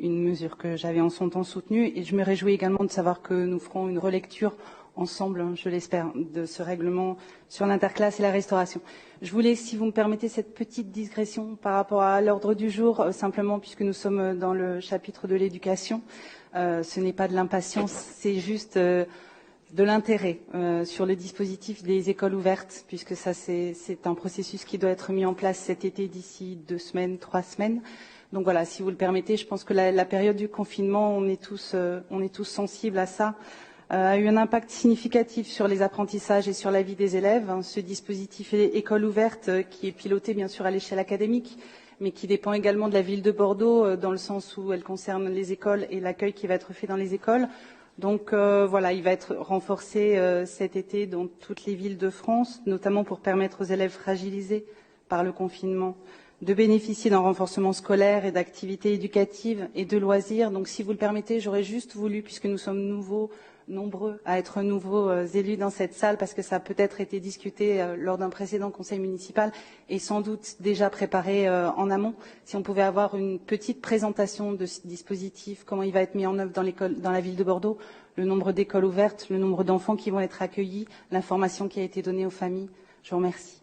une mesure que j'avais en son temps soutenue et je me réjouis également de savoir que nous ferons une relecture ensemble, je l'espère, de ce règlement sur l'interclasse et la restauration. Je voulais, si vous me permettez, cette petite digression par rapport à l'ordre du jour, simplement puisque nous sommes dans le chapitre de l'éducation. Ce n'est pas de l'impatience, c'est juste de l'intérêt sur le dispositif des écoles ouvertes, puisque ça c'est un processus qui doit être mis en place cet été d'ici 2 semaines, 3 semaines. Donc voilà, si vous le permettez, je pense que la période du confinement, on est tous sensibles à ça, a eu un impact significatif sur les apprentissages et sur la vie des élèves. Ce dispositif école ouverte qui est piloté bien sûr à l'échelle académique, mais qui dépend également de la ville de Bordeaux, dans le sens où elle concerne les écoles et l'accueil qui va être fait dans les écoles. Donc voilà, il va être renforcé cet été dans toutes les villes de France, notamment pour permettre aux élèves fragilisés par le confinement de bénéficier d'un renforcement scolaire et d'activités éducatives et de loisirs. Donc si vous le permettez, j'aurais juste voulu, puisque nous sommes nombreux à être nouveaux élus dans cette salle, parce que ça a peut-être été discuté lors d'un précédent conseil municipal et sans doute déjà préparé en amont, si on pouvait avoir une petite présentation de ce dispositif, comment il va être mis en œuvre dans la ville de Bordeaux, le nombre d'écoles ouvertes, le nombre d'enfants qui vont être accueillis, l'information qui a été donnée aux familles. Je vous remercie.